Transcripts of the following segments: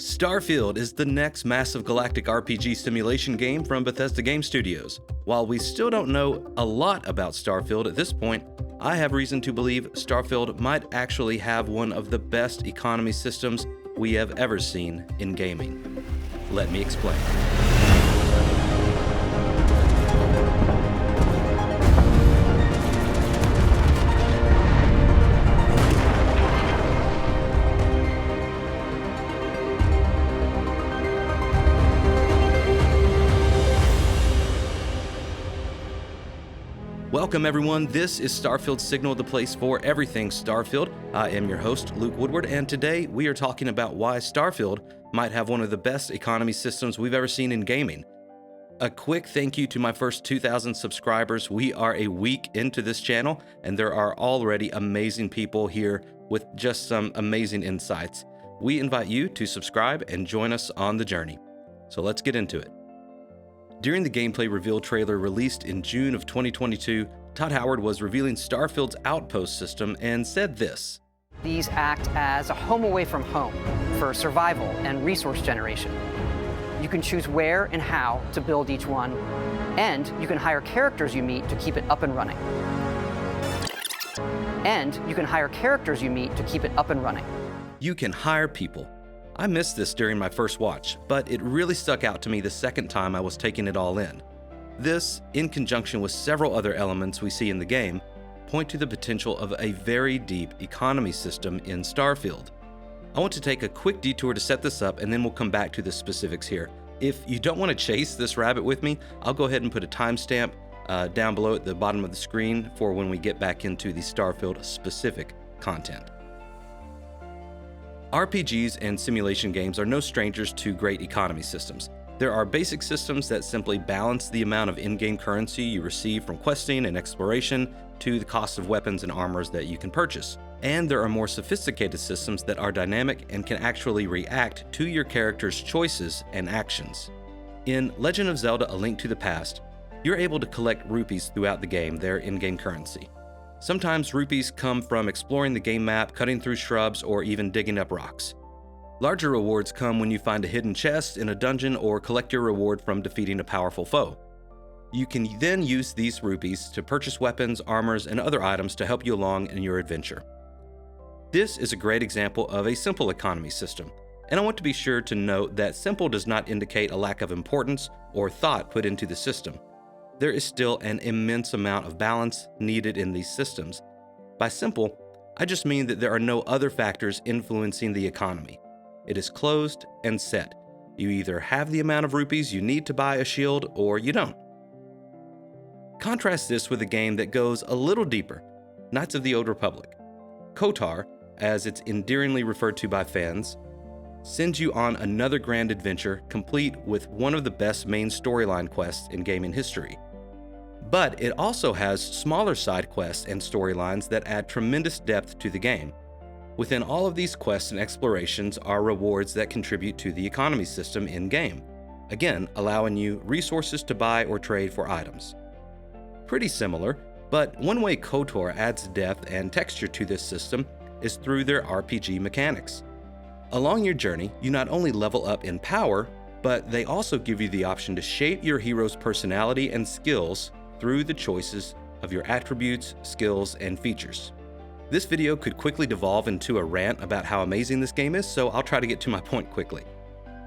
Starfield is the next massive galactic RPG simulation game from Bethesda Game Studios. While we still don't know a lot about Starfield at this point, I have reason to believe Starfield might actually have one of the best economy systems we have ever seen in gaming. Let me explain. Welcome everyone, this is Starfield Signal, the place for everything Starfield. I am your host, Luke Woodward, and today we are talking about why Starfield might have one of the best economy systems we've ever seen in gaming. A quick thank you to my first 2,000 subscribers. We are a week into this channel, and there are already amazing people here with just some amazing insights. We invite you to subscribe and join us on the journey. So let's get into it. During the gameplay reveal trailer released in June of 2022, Todd Howard was revealing Starfield's Outpost system and said this. These act as a home away from home for survival and resource generation. You can choose where and how to build each one, and you can hire characters you meet to keep it up and running. You can hire people. I missed this during my first watch, but it really stuck out to me the second time I was taking it all in. This, in conjunction with several other elements we see in the game, point to the potential of a very deep economy system in Starfield. I want to take a quick detour to set this up, and then we'll come back to the specifics here. If you don't want to chase this rabbit with me, I'll go ahead and put a timestamp down below at the bottom of the screen for when we get back into the Starfield specific content. RPGs and simulation games are no strangers to great economy systems. There are basic systems that simply balance the amount of in-game currency you receive from questing and exploration to the cost of weapons and armors that you can purchase. And there are more sophisticated systems that are dynamic and can actually react to your character's choices and actions. In Legend of Zelda: A Link to the Past, you're able to collect rupees throughout the game, their in-game currency. Sometimes rupees come from exploring the game map, cutting through shrubs, or even digging up rocks. Larger rewards come when you find a hidden chest in a dungeon or collect your reward from defeating a powerful foe. You can then use these rupees to purchase weapons, armors, and other items to help you along in your adventure. This is a great example of a simple economy system, and I want to be sure to note that simple does not indicate a lack of importance or thought put into the system. There is still an immense amount of balance needed in these systems. By simple, I just mean that there are no other factors influencing the economy. It is closed and set. You either have the amount of rupees you need to buy a shield or you don't. Contrast this with a game that goes a little deeper, Knights of the Old Republic. KOTOR, as it's endearingly referred to by fans, sends you on another grand adventure complete with one of the best main storyline quests in gaming history. But it also has smaller side quests and storylines that add tremendous depth to the game. Within all of these quests and explorations are rewards that contribute to the economy system in-game, again allowing you resources to buy or trade for items. Pretty similar, but one way KOTOR adds depth and texture to this system is through their RPG mechanics. Along your journey, you not only level up in power, but they also give you the option to shape your hero's personality and skills through the choices of your attributes, skills, and features. This video could quickly devolve into a rant about how amazing this game is, so I'll try to get to my point quickly.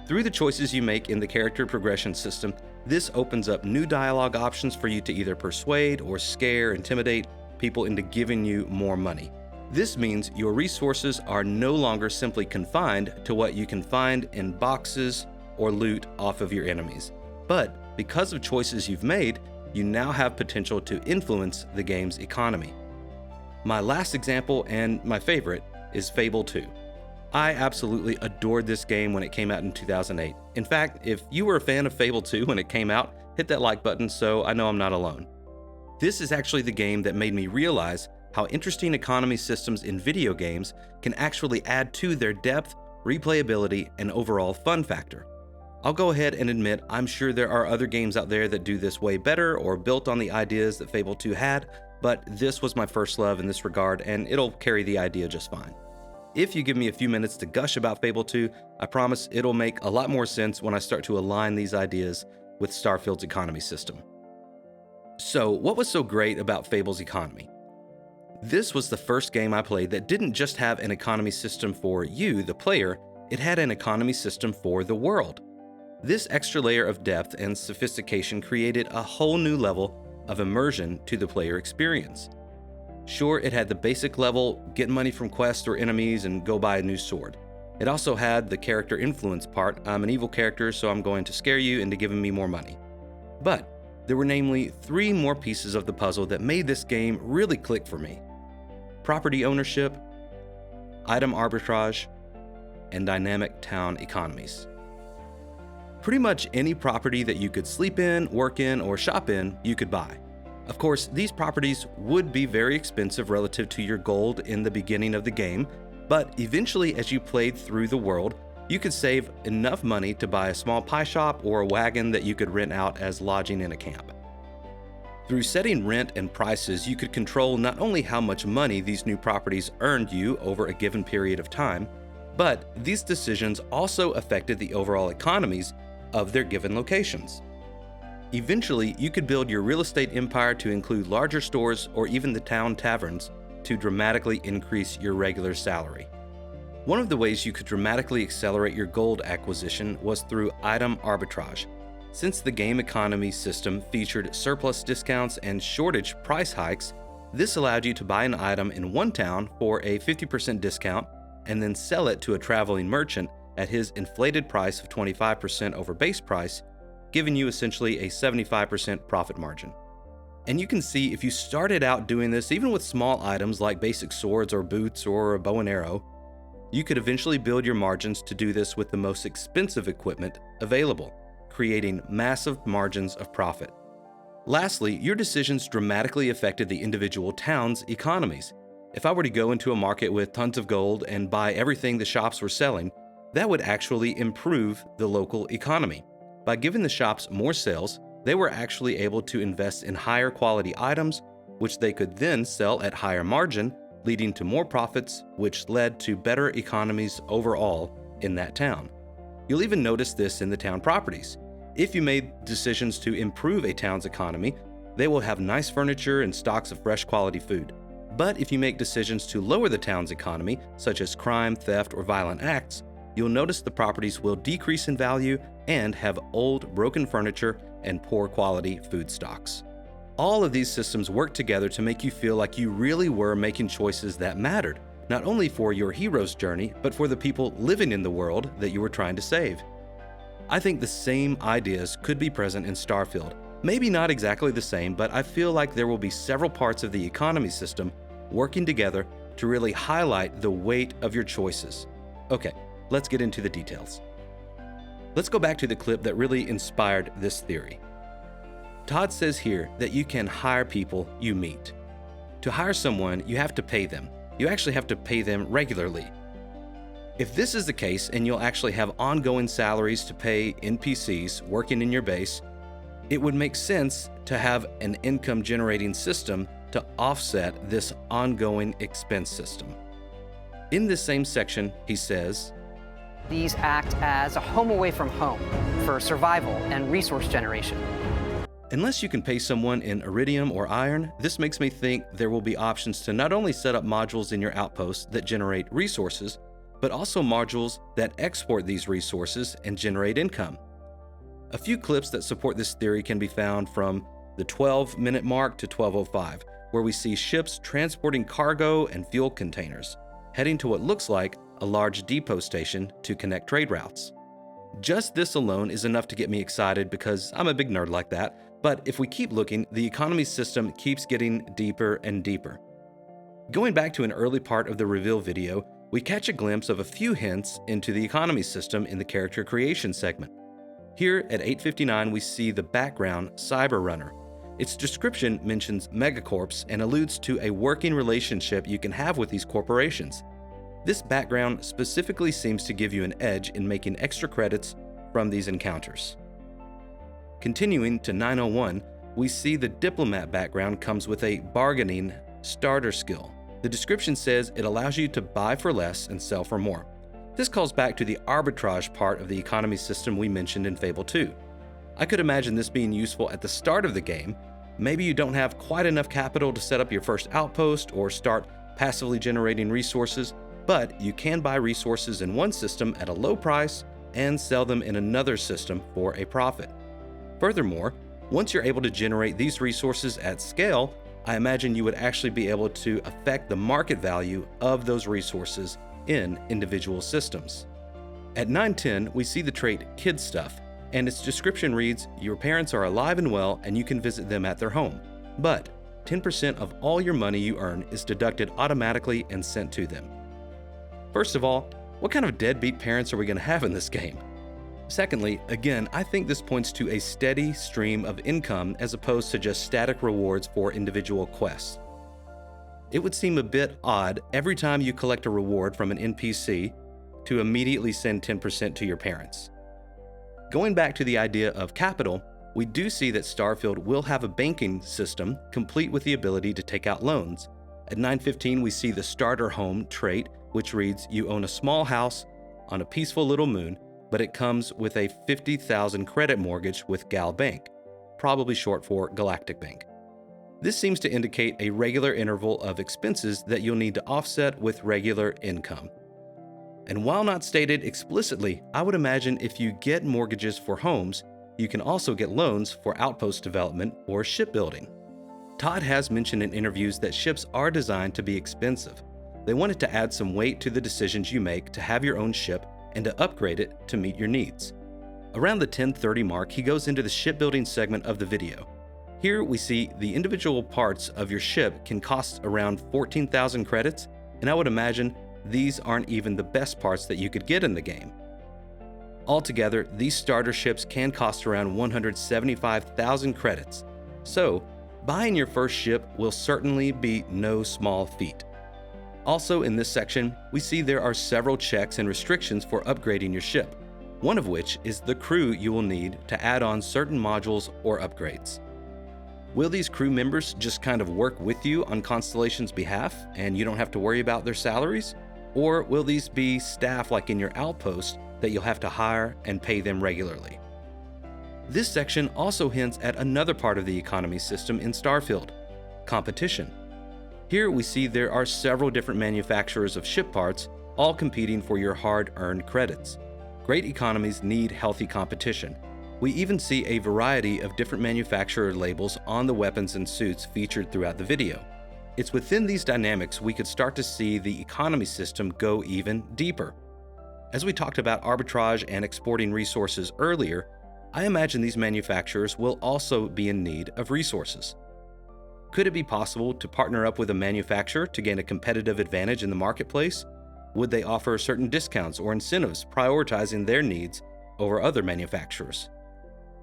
Through the choices you make in the character progression system, this opens up new dialogue options for you to either persuade or scare, intimidate people into giving you more money. This means your resources are no longer simply confined to what you can find in boxes or loot off of your enemies. But because of choices you've made, you now have potential to influence the game's economy. My last example, and my favorite, is Fable 2. I absolutely adored this game when it came out in 2008. In fact, if you were a fan of Fable 2 when it came out, hit that like button so I know I'm not alone. This is actually the game that made me realize how interesting economy systems in video games can actually add to their depth, replayability, and overall fun factor. I'll go ahead and admit I'm sure there are other games out there that do this way better or built on the ideas that Fable 2 had, but this was my first love in this regard, and it'll carry the idea just fine. if you give me a few minutes to gush about Fable 2, I promise it'll make a lot more sense when I start to align these ideas with Starfield's economy system. So, what was so great about Fable's economy? This was the first game I played that didn't just have an economy system for you, the player, it had an economy system for the world. This extra layer of depth and sophistication created a whole new level of immersion to the player experience. Sure, it had the basic level, get money from quests or enemies and go buy a new sword. It also had the character influence part, I'm an evil character so I'm going to scare you into giving me more money. But there were namely 3 more pieces of the puzzle that made this game really click for me. Property ownership, item arbitrage, and dynamic town economies. Pretty much any property that you could sleep in, work in, or shop in, you could buy. Of course, these properties would be very expensive relative to your gold in the beginning of the game, but eventually as you played through the world, you could save enough money to buy a small pie shop or a wagon that you could rent out as lodging in a camp. Through setting rent and prices, you could control not only how much money these new properties earned you over a given period of time, but these decisions also affected the overall economies of their given locations. Eventually, you could build your real estate empire to include larger stores or even the town taverns to dramatically increase your regular salary. One of the ways you could dramatically accelerate your gold acquisition was through item arbitrage. Since the game economy system featured surplus discounts and shortage price hikes, this allowed you to buy an item in one town for a 50% discount and then sell it to a traveling merchant at his inflated price of 25% over base price, giving you essentially a 75% profit margin. And you can see if you started out doing this even with small items like basic swords or boots or a bow and arrow, you could eventually build your margins to do this with the most expensive equipment available, creating massive margins of profit. Lastly, your decisions dramatically affected the individual town's economies. If I were to go into a market with tons of gold and buy everything the shops were selling, that would actually improve the local economy. By giving the shops more sales, they were actually able to invest in higher quality items, which they could then sell at higher margin, leading to more profits, which led to better economies overall in that town. You'll even notice this in the town properties. If you made decisions to improve a town's economy, they will have nice furniture and stocks of fresh quality food. But if you make decisions to lower the town's economy, such as crime, theft, or violent acts, you'll notice the properties will decrease in value and have old, broken furniture and poor quality food stocks. All of these systems work together to make you feel like you really were making choices that mattered, not only for your hero's journey, but for the people living in the world that you were trying to save. I think the same ideas could be present in Starfield. Maybe not exactly the same, but I feel like there will be several parts of the economy system working together to really highlight the weight of your choices. Okay, let's get into the details. Let's go back to the clip that really inspired this theory. Todd says here that you can hire people you meet. To hire someone, you have to pay them. You actually have to pay them regularly. If this is the case and you'll actually have ongoing salaries to pay NPCs working in your base, it would make sense to have an income generating system to offset this ongoing expense system. In this same section, he says, These act as a home away from home for survival and resource generation. Unless you can pay someone in iridium or iron, this makes me think there will be options to not only set up modules in your outpost that generate resources, but also modules that export these resources and generate income. A few clips that support this theory can be found from the 12-minute mark to 12:05, where we see ships transporting cargo and fuel containers, heading to what looks like a large depot station to connect trade routes. Just this alone is enough to get me excited because I'm a big nerd like that, but if we keep looking, the economy system keeps getting deeper and deeper. Going back to an early part of the reveal video, we catch a glimpse of a few hints into the economy system in the character creation segment. Here at 8:59, we see the background Cyber Runner. Its description mentions megacorps and alludes to a working relationship you can have with these corporations. This background specifically seems to give you an edge in making extra credits from these encounters. Continuing to 901, we see the diplomat background comes with a bargaining starter skill. The description says it allows you to buy for less and sell for more. This calls back to the arbitrage part of the economy system we mentioned in Fable 2. I could imagine this being useful at the start of the game. Maybe you don't have quite enough capital to set up your first outpost or start passively generating resources, but you can buy resources in one system at a low price and sell them in another system for a profit. Furthermore, once you're able to generate these resources at scale, I imagine you would actually be able to affect the market value of those resources in individual systems. At 910, we see the trait Kid Stuff, and its description reads, your parents are alive and well and you can visit them at their home, but 10% of all your money you earn is deducted automatically and sent to them. First of all, what kind of deadbeat parents are we going to have in this game? Secondly, again, I think this points to a steady stream of income as opposed to just static rewards for individual quests. It would seem a bit odd every time you collect a reward from an NPC to immediately send 10% to your parents. Going back to the idea of capital, we do see that Starfield will have a banking system complete with the ability to take out loans. At 915, we see the starter home trait, which reads, you own a small house on a peaceful little moon, but it comes with a 50,000 credit mortgage with Gal Bank, probably short for Galactic Bank. This seems to indicate a regular interval of expenses that you'll need to offset with regular income. And while not stated explicitly, I would imagine if you get mortgages for homes, you can also get loans for outpost development or shipbuilding. Todd has mentioned in interviews that ships are designed to be expensive. They wanted to add some weight to the decisions you make to have your own ship and to upgrade it to meet your needs. Around the 10:30 mark, he goes into the shipbuilding segment of the video. Here we see the individual parts of your ship can cost around 14,000 credits, and I would imagine these aren't even the best parts that you could get in the game. Altogether, these starter ships can cost around 175,000 credits, so buying your first ship will certainly be no small feat. Also in this section, we see there are several checks and restrictions for upgrading your ship, one of which is the crew you will need to add on certain modules or upgrades. Will these crew members just kind of work with you on Constellation's behalf and you don't have to worry about their salaries? Or will these be staff like in your outpost that you'll have to hire and pay them regularly? This section also hints at another part of the economy system in Starfield, competition. Here we see there are several different manufacturers of ship parts, all competing for your hard-earned credits. Great economies need healthy competition. We even see a variety of different manufacturer labels on the weapons and suits featured throughout the video. It's within these dynamics we could start to see the economy system go even deeper. As we talked about arbitrage and exporting resources earlier, I imagine these manufacturers will also be in need of resources. Could it be possible to partner up with a manufacturer to gain a competitive advantage in the marketplace? Would they offer certain discounts or incentives prioritizing their needs over other manufacturers?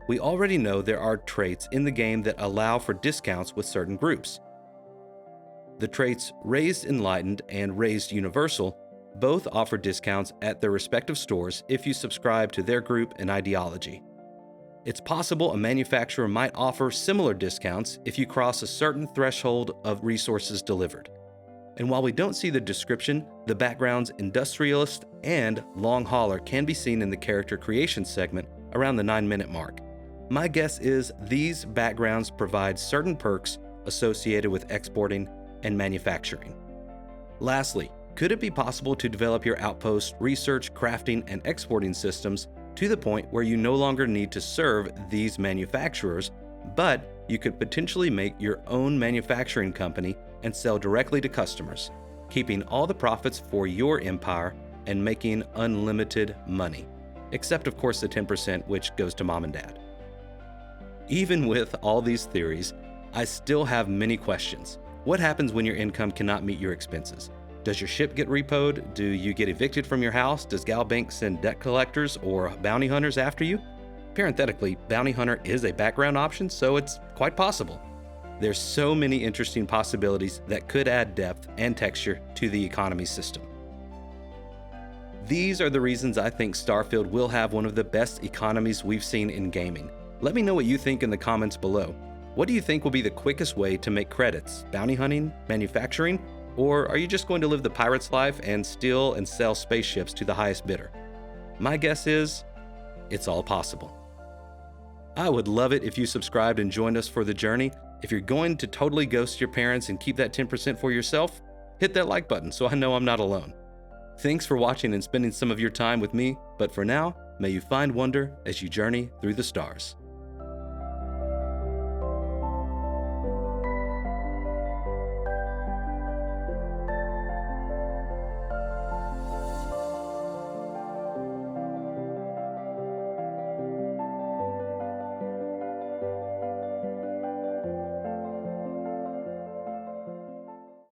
We already know there are traits in the game that allow for discounts with certain groups. The traits Raised Enlightened and Raised Universal both offer discounts at their respective stores if you subscribe to their group and ideology. It's possible a manufacturer might offer similar discounts if you cross a certain threshold of resources delivered. And while we don't see the description, the backgrounds Industrialist and Long Hauler can be seen in the character creation segment around the 9-minute mark. My guess is these backgrounds provide certain perks associated with exporting and manufacturing. Lastly, could it be possible to develop your outpost research, crafting, and exporting systems to the point where you no longer need to serve these manufacturers, but you could potentially make your own manufacturing company and sell directly to customers, keeping all the profits for your empire and making unlimited money, except of course the 10% which goes to mom and dad. Even with all these theories, I still have many questions. What happens when your income cannot meet your expenses? Does your ship get repoed? Do you get evicted from your house? Does Gal Bank send debt collectors or bounty hunters after you? Parenthetically, bounty hunter is a background option, so it's quite possible. There's so many interesting possibilities that could add depth and texture to the economy system. These are the reasons I think Starfield will have one of the best economies we've seen in gaming. Let me know what you think in the comments below. What do you think will be the quickest way to make credits? Bounty hunting, manufacturing, Or are you just going to live the pirate's life and steal and sell spaceships to the highest bidder? My guess is, it's all possible. I would love it if you subscribed and joined us for the journey. If you're going to totally ghost your parents and keep that 10% for yourself, hit that like button so I know I'm not alone. Thanks for watching and spending some of your time with me, but for now, may you find wonder as you journey through the stars.